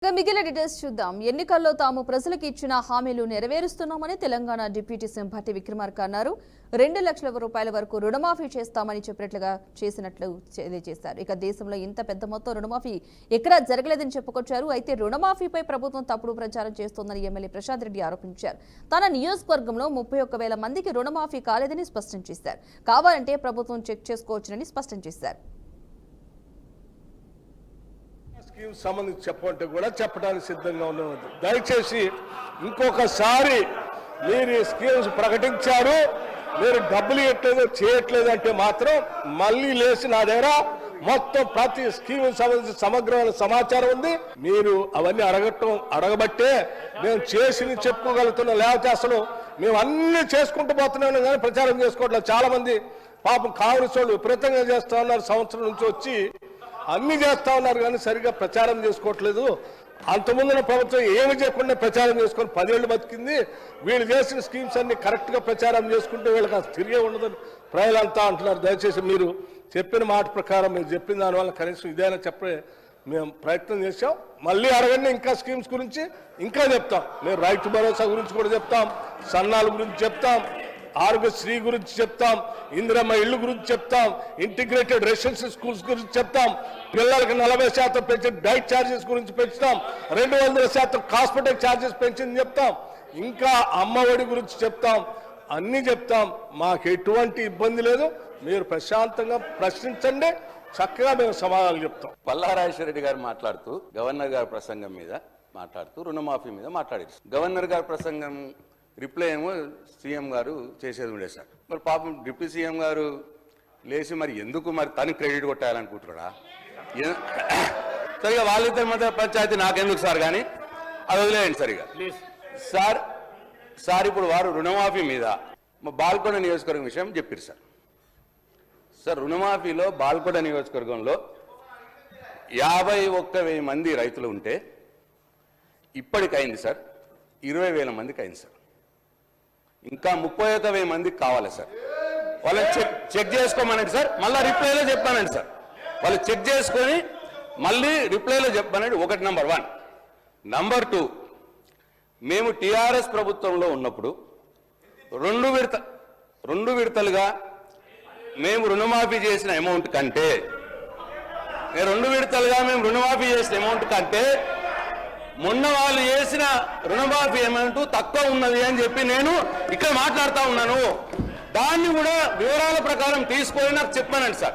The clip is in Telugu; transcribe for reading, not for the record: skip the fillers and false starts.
మిగిలిన డీటెయిల్స్ చూద్దాం. ఎన్నికల్లో తాము ప్రజలకు ఇచ్చిన హామీలు నెరవేరుస్తున్నామని తెలంగాణ డిప్యూటీ సీఎం భట్టి విక్రమార్క అన్నారు. 2 లక్షల రూపాయల వరకు రుణమాఫీ చేస్తామని చేసినట్లు తెలియజేశారు. ఇక దేశంలో ఇంత పెద్ద మొత్తం రుణమాఫీ ఎక్కడా జరగలేదని చెప్పుకొచ్చారు. అయితే రుణమాఫీపై ప్రభుత్వం తప్పుడు ప్రచారం చేస్తోందని ఎమ్మెల్యే ప్రశాంత్ రెడ్డి ఆరోపించారు. తన నియోజకవర్గంలో 31,000 మందికి రుణమాఫీ కాలేదని స్పష్టం చేశారు. కావాలంటే ప్రభుత్వం చెక్ చేసుకోవచ్చునని స్పష్టం చేశారు. సంబంధించి చెప్పంటే కూడా చెప్పడానికి సిద్ధంగా ఉన్నది. దయచేసి ఇంకొకసారి మీరు ఈ స్కీమ్స్ ప్రకటించారు, మీరు డబ్బులు ఇవ్వట్లేదు చేయట్లేదు అంటే మాత్రం మళ్ళీ లేచి నా దగ్గర మొత్తం ప్రతి స్కీమ్ సంబంధించి సమగ్రమైన సమాచారం ఉంది. మీరు అవన్నీ అడగబట్టే మేము చేసి చెప్పుకోగలుగుతున్నాం. లేకపోతే అసలు మేము అన్ని చేసుకుంటూ పోతున్నాం కానీ ప్రచారం చేసుకోవట్లేదు. చాలా మంది పాపం కాంగ్రెస్ వాళ్ళు విపరీతంగా చేస్తా ఉన్నారు. సంవత్సరం నుంచి వచ్చి అన్ని చేస్తా ఉన్నారు కానీ సరిగా ప్రచారం చేసుకోవట్లేదు. అంతకుముందున ప్రభుత్వం ఏమి చేయకుండా ప్రచారం చేసుకొని 10 ఏళ్ళు బతికింది. వీళ్ళు చేసిన స్కీమ్స్ అన్ని కరెక్ట్గా ప్రచారం చేసుకుంటే వీళ్ళకి అసలు తిరిగే ఉండదని ప్రజలంతా అంటున్నారు. దయచేసి మీరు చెప్పిన మాట ప్రకారం మీరు చెప్పిన దానివల్ల కనీసం ఇదైనా చెప్పే మేము ప్రయత్నం చేసాం. మళ్ళీ అడగండి, ఇంకా స్కీమ్స్ గురించి ఇంకా చెప్తాం. మేము రైతు భరోసా గురించి కూడా చెప్తాం, సన్నాల గురించి చెప్తాం, ఆరోగ్యశ్రీ గురించి చెప్తాం, ఇందిరమ్మ ఇళ్లు గురించి చెప్తాం, ఇంటిగ్రేటెడ్ రెసిడెన్షియల్ స్కూల్స్ గురించి చెప్తాం, పిల్లలకి 40% పెంచిన డైట్ ఛార్జెస్ గురించి పెంచుతాం, 200% కాస్మెటిక్ ఛార్జెస్ పెంచింది చెప్తాం, ఇంకా అమ్మఒడి గురించి చెప్తాం, అన్ని చెప్తాం. మాకు ఎటువంటి ఇబ్బంది లేదు. మీరు ప్రశాంతంగా ప్రశ్నించండి, చక్కగా మేము సమాధానాలు చెప్తాం. పల్లారాజేశ్వరరెడ్డి గారు మాట్లాడుతూ గవర్నర్ గారి ప్రసంగం మీద మాట్లాడుతూ రుణమాఫీ మీద మాట్లాడారు. గవర్నర్ గారి ప్రసంగం రిప్లై ఏమో సీఎం గారు చేసేది ఉండే సార్. మరి పాపం డిప్యూటీ సీఎం గారు లేచి మరి ఎందుకు మరి తను క్రెడిట్ కొట్టాలనుకుంటున్నాడా? సరిగా వాళ్ళిద్దరి మధ్య పంచాయతీ నాకెందుకు సార్, కానీ అది వదిలేయండి సరిగా సార్. ఇప్పుడు వారు రుణమాఫీ మీద మా బాల్కొండ నియోజకవర్గం విషయం చెప్పారు సార్. రుణమాఫీలో బాల్కొండ నియోజకవర్గంలో 51,000 మంది రైతులు ఉంటే ఇప్పటికైంది సార్ 20,000 మందికి అయింది సార్. ఇంకా 31,000 మందికి కావాలి సార్. వాళ్ళని చెక్ చేసుకోమనండి సార్. మళ్ళీ రిప్లైలో చెప్పానండి సార్. వాళ్ళు చెక్ చేసుకొని మళ్ళీ రిప్లైలో చెప్పానండి. ఒకటి నంబర్ 1. నంబర్ 2, మేము టీఆర్ఎస్ ప్రభుత్వంలో ఉన్నప్పుడు 2 విడతలుగా మేము రుణమాఫీ చేసిన అమౌంట్ కంటే 2 విడతలుగా మేము రుణమాఫీ చేసిన అమౌంట్ కంటే మొన్న వాళ్ళు చేసిన రుణమాఫీ అమౌంట్ తక్కువ ఉన్నది అని చెప్పి నేను ఇక్కడ మాట్లాడుతూ ఉన్నాను. దాన్ని కూడా వివరాల ప్రకారం తీసుకొని నాకు చెప్పానండి సార్.